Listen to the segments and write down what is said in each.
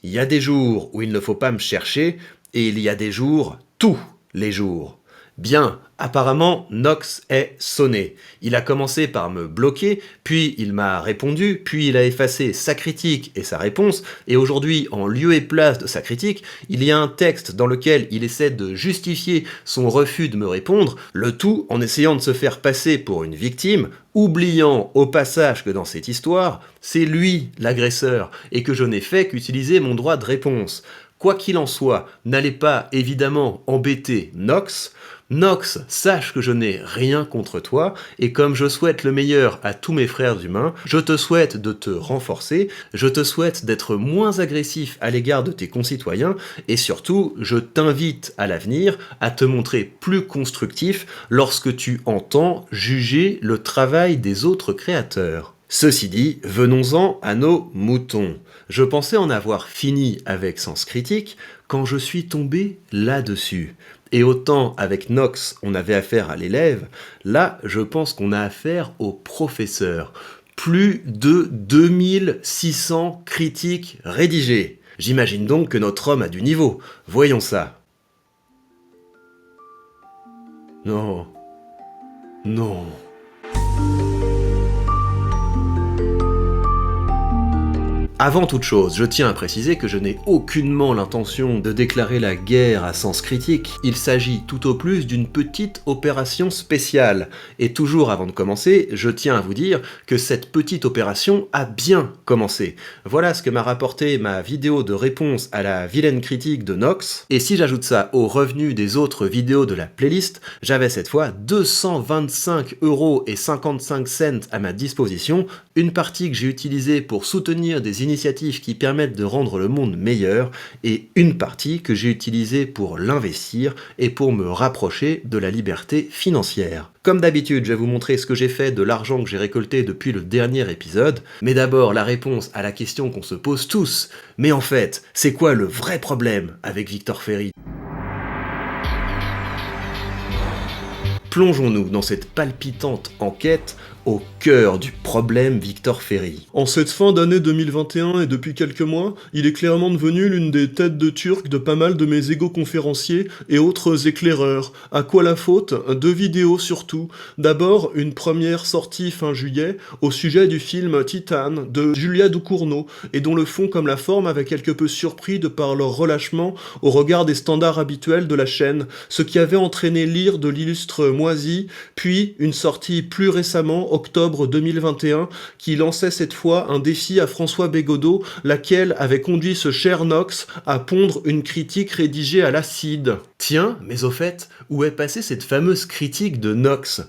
Il y a des jours où il ne faut pas me chercher, et il y a des jours, tous les jours. Bien, apparemment, Nox est sonné. Il a commencé par me bloquer, puis il m'a répondu, puis il a effacé sa critique et sa réponse, et aujourd'hui, en lieu et place de sa critique, il y a un texte dans lequel il essaie de justifier son refus de me répondre, le tout en essayant de se faire passer pour une victime, oubliant au passage que dans cette histoire, c'est lui l'agresseur, et que je n'ai fait qu'utiliser mon droit de réponse. Quoi qu'il en soit, n'allez pas évidemment embêter Nox. Nox, sache que je n'ai rien contre toi, et comme je souhaite le meilleur à tous mes frères humains, je te souhaite de te renforcer, je te souhaite d'être moins agressif à l'égard de tes concitoyens, et surtout, je t'invite à l'avenir à te montrer plus constructif lorsque tu entends juger le travail des autres créateurs. Ceci dit, venons-en à nos moutons. Je pensais en avoir fini avec Sens Critique quand je suis tombé là-dessus. Et autant avec Nox on avait affaire à l'élève, là je pense qu'on a affaire au professeur. Plus de 2600 critiques rédigées. J'imagine donc que notre homme a du niveau. Voyons ça. Non. Non. Avant toute chose, je tiens à préciser que je n'ai aucunement l'intention de déclarer la guerre à Sens Critique. Il s'agit tout au plus d'une petite opération spéciale. Et toujours avant de commencer, je tiens à vous dire que cette petite opération a bien commencé. Voilà ce que m'a rapporté ma vidéo de réponse à la vilaine critique de Nox. Et si j'ajoute ça aux revenus des autres vidéos de la playlist, j'avais cette fois 225,55 € à ma disposition, une partie que j'ai utilisée pour soutenir des initiatives qui permettent de rendre le monde meilleur, et une partie que j'ai utilisée pour l'investir et pour me rapprocher de la liberté financière. Comme d'habitude, je vais vous montrer ce que j'ai fait de l'argent que j'ai récolté depuis le dernier épisode, mais d'abord la réponse à la question qu'on se pose tous. Mais en fait, c'est quoi le vrai problème avec Victor Ferry ? Plongeons-nous dans cette palpitante enquête au cœur du problème Victor Ferry. En cette fin d'année 2021 et depuis quelques mois, il est clairement devenu l'une des têtes de turc de pas mal de mes égo-conférenciers et autres éclaireurs. À quoi la faute ? 2 vidéos surtout. D'abord, une première sortie fin juillet au sujet du film Titane de Julia Ducournau et dont le fond comme la forme avait quelque peu surpris de par leur relâchement au regard des standards habituels de la chaîne, ce qui avait entraîné l'ire de l'illustre Moisy, puis une sortie plus récemment, octobre 2021, qui lançait cette fois un défi à François Bégodeau, laquelle avait conduit ce cher Nox à pondre une critique rédigée à l'acide. Tiens, mais au fait, où est passée cette fameuse critique de Nox ?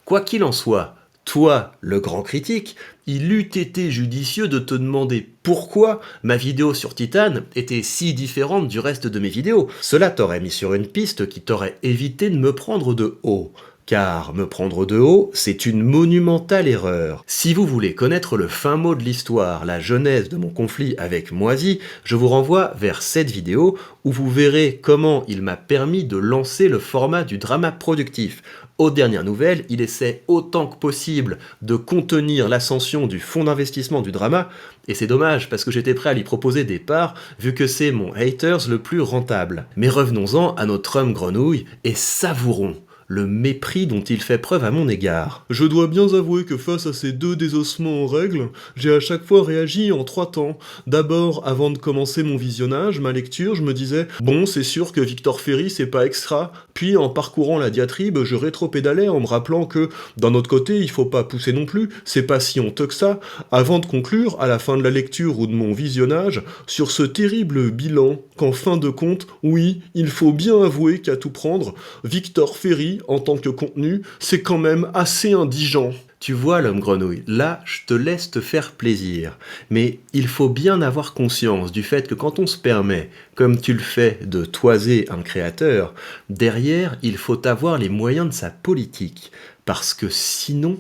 Quoi qu'il en soit, toi, le grand critique, il eût été judicieux de te demander pourquoi ma vidéo sur Titane était si différente du reste de mes vidéos. Cela t'aurait mis sur une piste qui t'aurait évité de me prendre de haut. Car me prendre de haut, c'est une monumentale erreur. Si vous voulez connaître le fin mot de l'histoire, la genèse de mon conflit avec Moisy, je vous renvoie vers cette vidéo où vous verrez comment il m'a permis de lancer le format du drama productif. Aux dernières nouvelles, il essaie autant que possible de contenir l'ascension du fonds d'investissement du drama, et c'est dommage parce que j'étais prêt à lui proposer des parts vu que c'est mon haters le plus rentable. Mais revenons-en à notre homme grenouille et savourons le mépris dont il fait preuve à mon égard. Je dois bien avouer que face à ces 2 désossements en règle, j'ai à chaque fois réagi en 3 temps. D'abord, avant de commencer mon visionnage, ma lecture, je me disais « Bon, c'est sûr que Victor Ferry, c'est pas extra ». Puis, en parcourant la diatribe, je rétropédalais en me rappelant que, d'un autre côté, il faut pas pousser non plus, c'est pas si honteux que ça, avant de conclure, à la fin de la lecture ou de mon visionnage, sur ce terrible bilan qu'en fin de compte, oui, il faut bien avouer qu'à tout prendre, Victor Ferry, en tant que contenu, c'est quand même assez indigent. Tu vois l'homme grenouille, là je te laisse te faire plaisir. Mais il faut bien avoir conscience du fait que quand on se permet, comme tu le fais, de toiser un créateur, derrière il faut avoir les moyens de sa politique. Parce que sinon...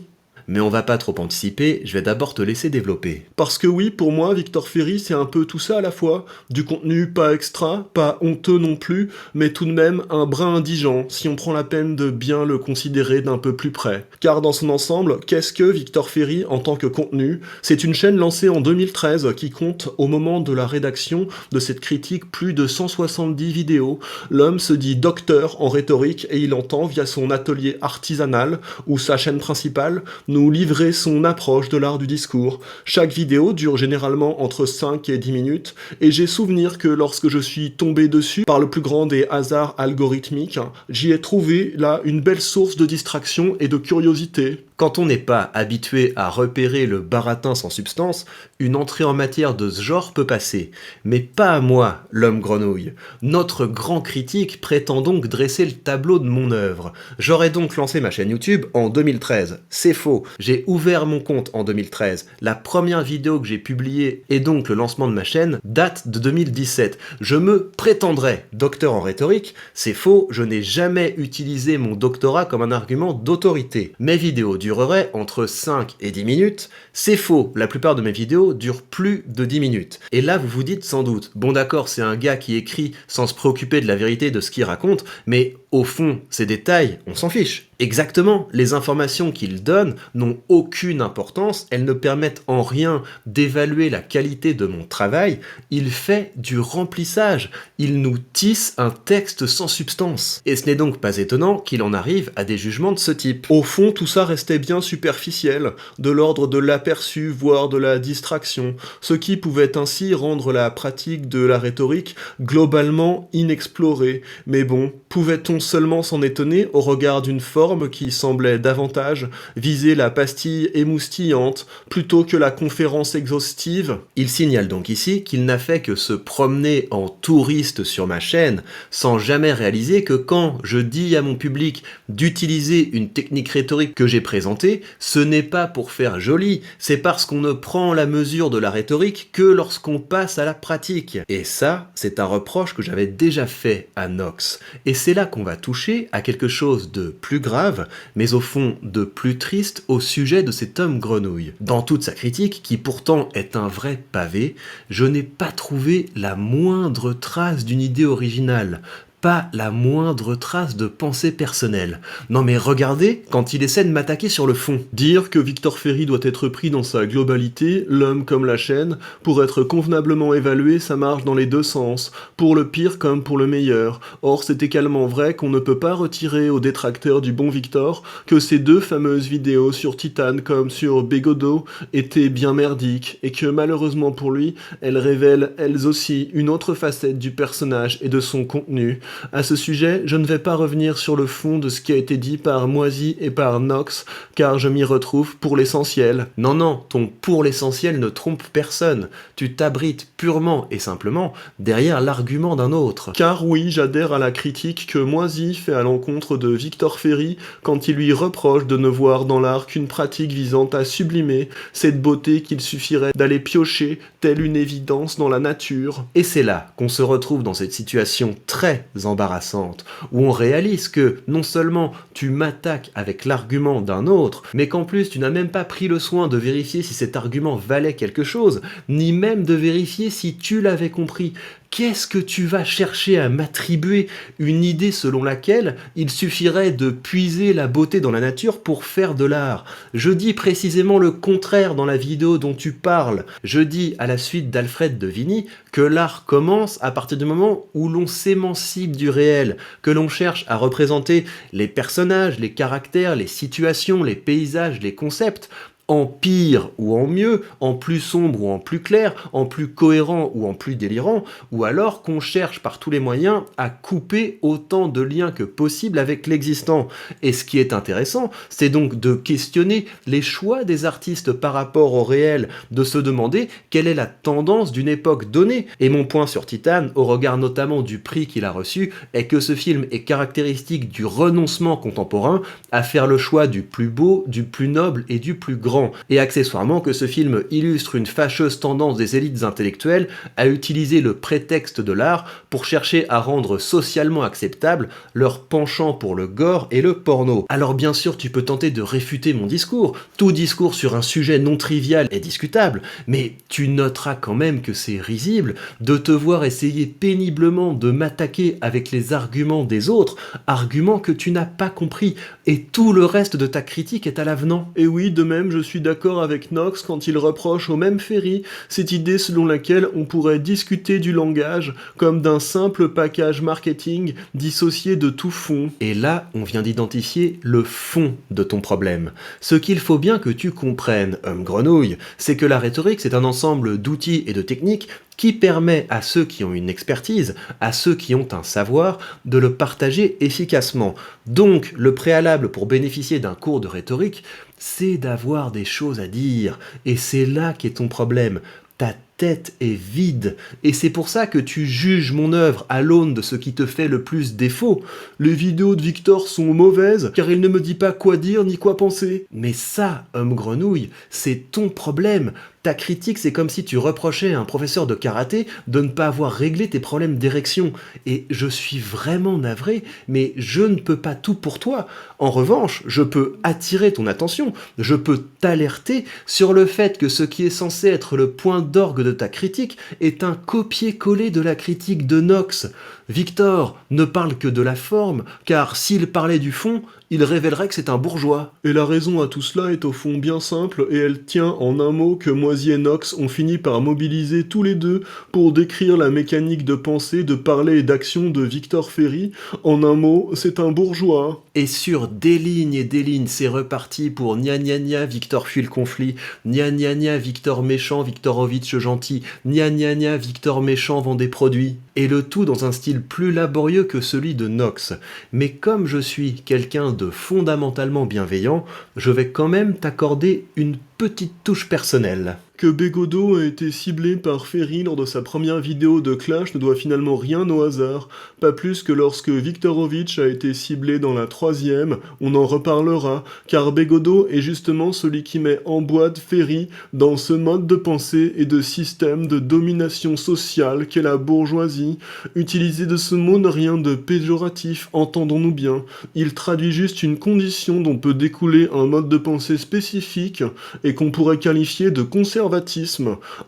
Mais on va pas trop anticiper, je vais d'abord te laisser développer. Parce que oui, pour moi, Victor Ferry, c'est un peu tout ça à la fois. Du contenu pas extra, pas honteux non plus, mais tout de même un brin indigent, si on prend la peine de bien le considérer d'un peu plus près. Car dans son ensemble, qu'est-ce que Victor Ferry en tant que contenu? C'est une chaîne lancée en 2013 qui compte, au moment de la rédaction de cette critique, plus de 170 vidéos. L'homme se dit docteur en rhétorique et il entend, via son atelier artisanal ou sa chaîne principale, nous livrer son approche de l'art du discours. Chaque vidéo dure généralement entre 5 et 10 minutes et j'ai souvenir que lorsque je suis tombé dessus par le plus grand des hasards algorithmiques, j'y ai trouvé là une belle source de distraction et de curiosité. Quand on n'est pas habitué à repérer le baratin sans substance, une entrée en matière de ce genre peut passer. Mais pas à moi, l'homme grenouille. Notre grand critique prétend donc dresser le tableau de mon œuvre. J'aurais donc lancé ma chaîne YouTube en 2013. C'est faux. J'ai ouvert mon compte en 2013. La première vidéo que j'ai publiée, et donc le lancement de ma chaîne, date de 2017. Je me prétendrais docteur en rhétorique. C'est faux, je n'ai jamais utilisé mon doctorat comme un argument d'autorité. Mes vidéos durerait entre 5 et 10 minutes, c'est faux, la plupart de mes vidéos durent plus de 10 minutes. Et là vous vous dites sans doute, bon d'accord c'est un gars qui écrit sans se préoccuper de la vérité de ce qu'il raconte, mais au fond, ces détails, on s'en fiche. Exactement, les informations qu'il donne n'ont aucune importance, elles ne permettent en rien d'évaluer la qualité de mon travail, il fait du remplissage, il nous tisse un texte sans substance. Et ce n'est donc pas étonnant qu'il en arrive à des jugements de ce type. Au fond, tout ça restait bien superficiel, de l'ordre de l'aperçu, voire de la distraction, ce qui pouvait ainsi rendre la pratique de la rhétorique globalement inexplorée. Mais bon, pouvait-on seulement s'en étonner au regard d'une forme qui semblait davantage viser la pastille émoustillante plutôt que la conférence exhaustive? Il signale donc ici qu'il n'a fait que se promener en touriste sur ma chaîne sans jamais réaliser que quand je dis à mon public d'utiliser une technique rhétorique que j'ai présentée, ce n'est pas pour faire joli, c'est parce qu'on ne prend la mesure de la rhétorique que lorsqu'on passe à la pratique. Et ça, c'est un reproche que j'avais déjà fait à Nox. Et c'est là qu'on va toucher à quelque chose de plus grave, mais au fond de plus triste au sujet de cet homme grenouille. Dans toute sa critique, qui pourtant est un vrai pavé, je n'ai pas trouvé la moindre trace d'une idée originale. Pas la moindre trace de pensée personnelle. Non mais regardez quand il essaie de m'attaquer sur le fond. Dire que Victor Ferry doit être pris dans sa globalité, l'homme comme la chaîne, pour être convenablement évalué, ça marche dans les deux sens, pour le pire comme pour le meilleur. Or c'est également vrai qu'on ne peut pas retirer aux détracteurs du bon Victor que ces deux fameuses vidéos sur Titane comme sur Bégodeau étaient bien merdiques, et que malheureusement pour lui, elles révèlent elles aussi une autre facette du personnage et de son contenu. À ce sujet, je ne vais pas revenir sur le fond de ce qui a été dit par Moisy et par Nox, car je m'y retrouve pour l'essentiel. Non, non, ton pour l'essentiel ne trompe personne. Tu t'abrites purement et simplement derrière l'argument d'un autre. Car oui, j'adhère à la critique que Moisy fait à l'encontre de Victor Ferry quand il lui reproche de ne voir dans l'art qu'une pratique visant à sublimer cette beauté qu'il suffirait d'aller piocher telle une évidence dans la nature. Et c'est là qu'on se retrouve dans cette situation très embarrassante, où on réalise que non seulement tu m'attaques avec l'argument d'un autre, mais qu'en plus tu n'as même pas pris le soin de vérifier si cet argument valait quelque chose, ni même de vérifier si tu l'avais compris. Qu'est-ce que tu vas chercher à m'attribuer une idée selon laquelle il suffirait de puiser la beauté dans la nature pour faire de l'art? Je dis précisément le contraire dans la vidéo dont tu parles. Je dis à la suite d'Alfred de Vigny que l'art commence à partir du moment où l'on s'émancipe du réel, que l'on cherche à représenter les personnages, les caractères, les situations, les paysages, les concepts, en pire ou en mieux, en plus sombre ou en plus clair, en plus cohérent ou en plus délirant, ou alors qu'on cherche par tous les moyens à couper autant de liens que possible avec l'existant. Et ce qui est intéressant, c'est donc de questionner les choix des artistes par rapport au réel, de se demander quelle est la tendance d'une époque donnée. Et mon point sur Titane, au regard notamment du prix qu'il a reçu, est que ce film est caractéristique du renoncement contemporain à faire le choix du plus beau, du plus noble et du plus grand. courant, et accessoirement que ce film illustre une fâcheuse tendance des élites intellectuelles à utiliser le prétexte de l'art pour chercher à rendre socialement acceptable leur penchant pour le gore et le porno. Alors bien sûr, tu peux tenter de réfuter mon discours, tout discours sur un sujet non trivial est discutable, mais tu noteras quand même que c'est risible de te voir essayer péniblement de m'attaquer avec les arguments des autres, arguments que tu n'as pas compris, et tout le reste de ta critique est à l'avenant. Et oui, de même, je suis d'accord avec Knox quand il reproche au même Ferry cette idée selon laquelle on pourrait discuter du langage comme d'un simple package marketing dissocié de tout fond. Et là, on vient d'identifier le fond de ton problème. Ce qu'il faut bien que tu comprennes, homme grenouille, c'est que la rhétorique, c'est un ensemble d'outils et de techniques qui permet à ceux qui ont une expertise, à ceux qui ont un savoir, de le partager efficacement. Donc, le préalable pour bénéficier d'un cours de rhétorique, c'est d'avoir des choses à dire. Et c'est là qu'est ton problème. Ta tête est vide, et c'est pour ça que tu juges mon œuvre à l'aune de ce qui te fait le plus défaut. Les vidéos de Victor sont mauvaises car il ne me dit pas quoi dire ni quoi penser. Mais ça, homme grenouille, c'est ton problème. Ta critique, c'est comme si tu reprochais à un professeur de karaté de ne pas avoir réglé tes problèmes d'érection. Et je suis vraiment navré, mais je ne peux pas tout pour toi. En revanche, je peux attirer ton attention, je peux t'alerter sur le fait que ce qui est censé être le point d'orgue de ta critique est un copier-coller de la critique de Knox. Victor ne parle que de la forme, car s'il parlait du fond, il révélerait que c'est un bourgeois. Et la raison à tout cela est au fond bien simple, et elle tient en un mot que Moisy et Knox ont fini par mobiliser tous les deux pour décrire la mécanique de pensée, de parler et d'action de Victor Ferry. En un mot, c'est un bourgeois. Et sur des lignes et des lignes, c'est reparti pour gna gna gna, Victor fuit le conflit, gna gna gna, Victor méchant, Viktorovitch gentil, gna gna gna, Victor méchant vend des produits. Et le tout dans un style plus laborieux que celui de Knox. Mais comme je suis quelqu'un de fondamentalement bienveillant, je vais quand même t'accorder une petite touche personnelle. Que Bégodeau a été ciblé par Ferry lors de sa première vidéo de Clash ne doit finalement rien au hasard, pas plus que lorsque Viktorovitch a été ciblé dans la 3e, on en reparlera, car Bégodeau est justement celui qui met en boîte Ferry dans ce mode de pensée et de système de domination sociale qu'est la bourgeoisie. Utiliser de ce mot n'a rien de péjoratif, entendons-nous bien, il traduit juste une condition dont peut découler un mode de pensée spécifique et qu'on pourrait qualifier de conservatisme.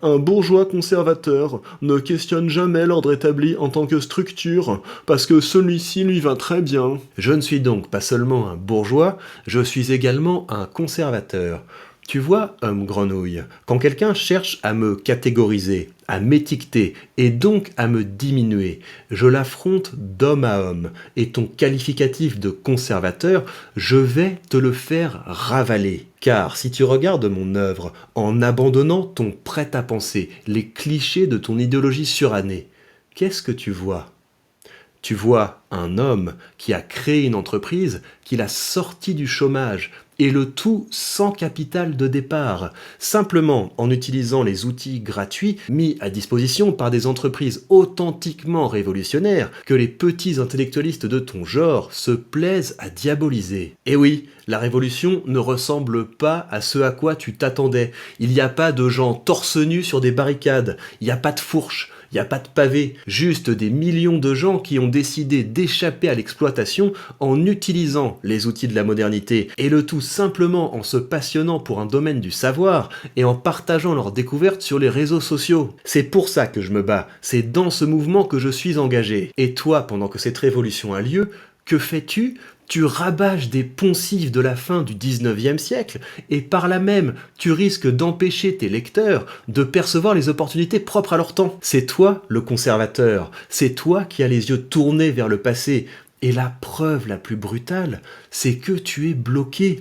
Un bourgeois conservateur ne questionne jamais l'ordre établi en tant que structure, parce que celui-ci lui va très bien. Je ne suis donc pas seulement un bourgeois, je suis également un conservateur. Tu vois, homme grenouille, quand quelqu'un cherche à me catégoriser, à m'étiqueter et donc à me diminuer, je l'affronte d'homme à homme, et ton qualificatif de conservateur, je vais te le faire ravaler. Car si tu regardes mon œuvre en abandonnant ton prêt-à-penser, les clichés de ton idéologie surannée, qu'est-ce que tu vois ? Tu vois un homme qui a créé une entreprise, qui l'a sorti du chômage, et le tout sans capital de départ, simplement en utilisant les outils gratuits mis à disposition par des entreprises authentiquement révolutionnaires que les petits intellectualistes de ton genre se plaisent à diaboliser. Et oui, la révolution ne ressemble pas à ce à quoi tu t'attendais. Il n'y a pas de gens torse nus sur des barricades, il n'y a pas de fourches, il n'y a pas de pavés, juste des millions de gens qui ont décidé d'échapper à l'exploitation en utilisant les outils de la modernité, et le tout simplement en se passionnant pour un domaine du savoir et en partageant leurs découvertes sur les réseaux sociaux. C'est pour ça que je me bats, c'est dans ce mouvement que je suis engagé. Et toi, pendant que cette révolution a lieu, que fais-tu ? Tu rabâches des poncifs de la fin du 19e siècle et par là même, tu risques d'empêcher tes lecteurs de percevoir les opportunités propres à leur temps. C'est toi le conservateur, c'est toi qui as les yeux tournés vers le passé. Et la preuve la plus brutale, c'est que tu es bloqué.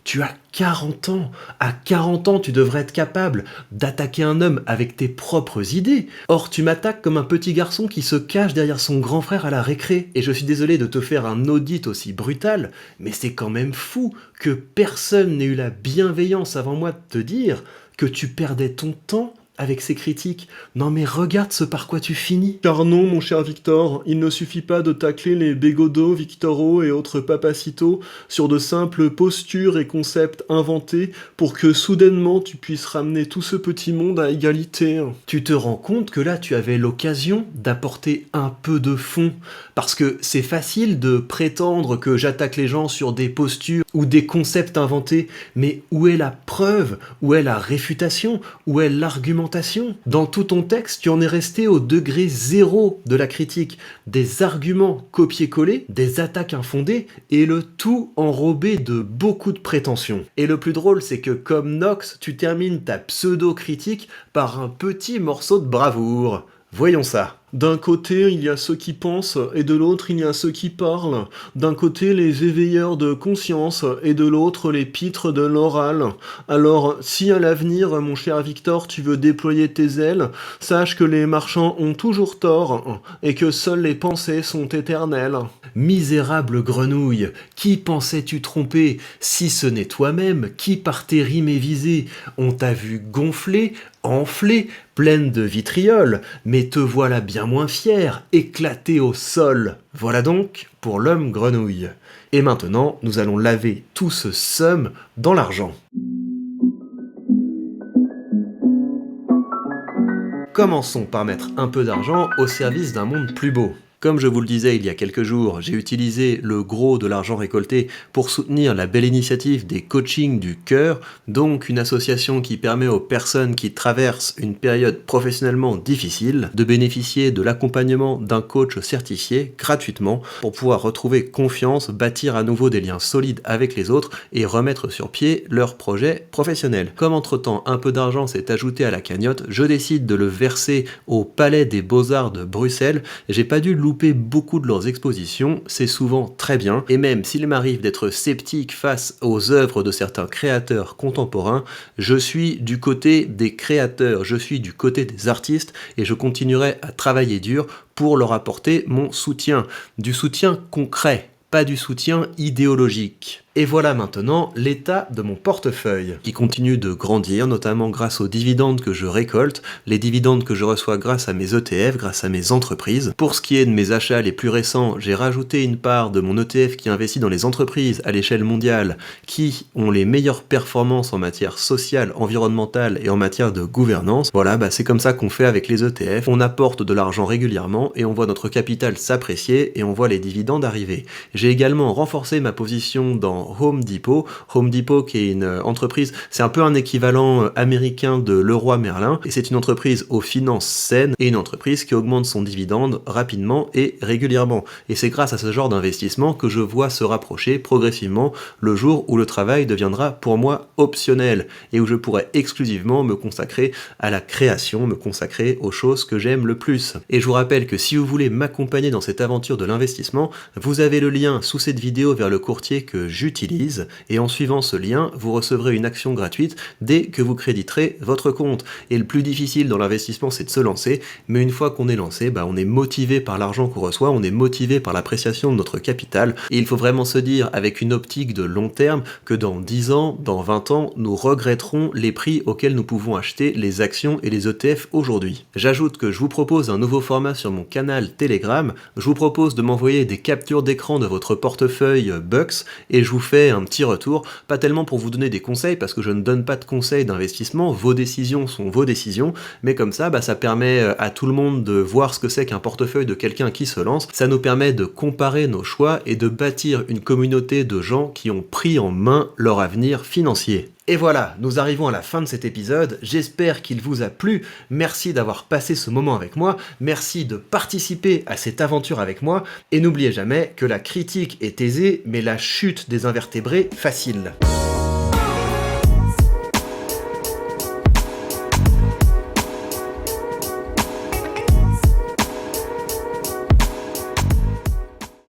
Tu as 40 ans. À 40 ans, tu devrais être capable d'attaquer un homme avec tes propres idées. Or, tu m'attaques comme un petit garçon qui se cache derrière son grand frère à la récré. Et je suis désolé de te faire un audit aussi brutal, mais c'est quand même fou que personne n'ait eu la bienveillance avant moi de te dire que tu perdais ton temps avec ces critiques. Non mais regarde ce par quoi tu finis. Car non, mon cher Victor, il ne suffit pas de tacler les Bégodeau, Victoro et autres Papacito sur de simples postures et concepts inventés pour que soudainement tu puisses ramener tout ce petit monde à égalité. Tu te rends compte que là tu avais l'occasion d'apporter un peu de fond, parce que c'est facile de prétendre que j'attaque les gens sur des postures ou des concepts inventés, mais où est la preuve? Où est la réfutation? Où est l'argumentation? Dans tout ton texte, tu en es resté au degré zéro de la critique, des arguments copier-coller, des attaques infondées, et le tout enrobé de beaucoup de prétentions. Et le plus drôle, c'est que comme Nox, tu termines ta pseudo-critique par un petit morceau de bravoure. Voyons ça. D'un côté, il y a ceux qui pensent, et de l'autre, il y a ceux qui parlent. D'un côté, les éveilleurs de conscience, et de l'autre, les pitres de l'oral. Alors, si à l'avenir, mon cher Victor, tu veux déployer tes ailes, sache que les marchands ont toujours tort, et que seules les pensées sont éternelles. Misérable grenouille, qui pensais-tu tromper, si ce n'est toi-même, qui par tes rimes et visées, on t'a vu gonfler, enflée, pleine de vitriol, mais te voilà bien moins fière, éclatée au sol. Voilà donc pour l'homme grenouille. Et maintenant, nous allons laver tout ce seum dans l'argent. Commençons par mettre un peu d'argent au service d'un monde plus beau. Comme je vous le disais il y a quelques jours, j'ai utilisé le gros de l'argent récolté pour soutenir la belle initiative des coachings du cœur, donc une association qui permet aux personnes qui traversent une période professionnellement difficile de bénéficier de l'accompagnement d'un coach certifié gratuitement pour pouvoir retrouver confiance, bâtir à nouveau des liens solides avec les autres et remettre sur pied leur projet professionnel. Comme entre-temps un peu d'argent s'est ajouté à la cagnotte, je décide de le verser au Palais des Beaux-Arts de Bruxelles. J'ai pas dû louper beaucoup de leurs expositions, c'est souvent très bien, et même s'il m'arrive d'être sceptique face aux œuvres de certains créateurs contemporains, je suis du côté des créateurs, je suis du côté des artistes, et je continuerai à travailler dur pour leur apporter mon soutien, du soutien concret, pas du soutien idéologique. Et voilà maintenant l'état de mon portefeuille, qui continue de grandir, notamment grâce aux dividendes que je récolte, les dividendes que je reçois grâce à mes ETF, grâce à mes entreprises. Pour ce qui est de mes achats les plus récents, j'ai rajouté une part de mon ETF qui investit dans les entreprises à l'échelle mondiale, qui ont les meilleures performances en matière sociale, environnementale et en matière de gouvernance. Voilà, c'est comme ça qu'on fait avec les ETF, on apporte de l'argent régulièrement et on voit notre capital s'apprécier et on voit les dividendes arriver. J'ai également renforcé ma position dans Home Depot. Home Depot qui est une entreprise, c'est un peu un équivalent américain de Leroy Merlin, et c'est une entreprise aux finances saines et une entreprise qui augmente son dividende rapidement et régulièrement. Et c'est grâce à ce genre d'investissement que je vois se rapprocher progressivement le jour où le travail deviendra pour moi optionnel et où je pourrai exclusivement me consacrer à la création, me consacrer aux choses que j'aime le plus. Et je vous rappelle que si vous voulez m'accompagner dans cette aventure de l'investissement, vous avez le lien sous cette vidéo vers le courtier que j'utilise, et en suivant ce lien, vous recevrez une action gratuite dès que vous créditerez votre compte. Et le plus difficile dans l'investissement, c'est de se lancer, mais une fois qu'on est lancé, on est motivé par l'argent qu'on reçoit, on est motivé par l'appréciation de notre capital, et il faut vraiment se dire, avec une optique de long terme, que dans 10 ans, dans 20 ans, nous regretterons les prix auxquels nous pouvons acheter les actions et les ETF aujourd'hui. J'ajoute que je vous propose un nouveau format sur mon canal Telegram, je vous propose de m'envoyer des captures d'écran de votre portefeuille Bucks, et je vous fais un petit retour, pas tellement pour vous donner des conseils, parce que je ne donne pas de conseils d'investissement, vos décisions sont vos décisions, mais comme ça, ça permet à tout le monde de voir ce que c'est qu'un portefeuille de quelqu'un qui se lance, ça nous permet de comparer nos choix et de bâtir une communauté de gens qui ont pris en main leur avenir financier. Et voilà, nous arrivons à la fin de cet épisode, j'espère qu'il vous a plu, merci d'avoir passé ce moment avec moi, merci de participer à cette aventure avec moi, et n'oubliez jamais que la critique est aisée, mais la chute des invertébrés facile.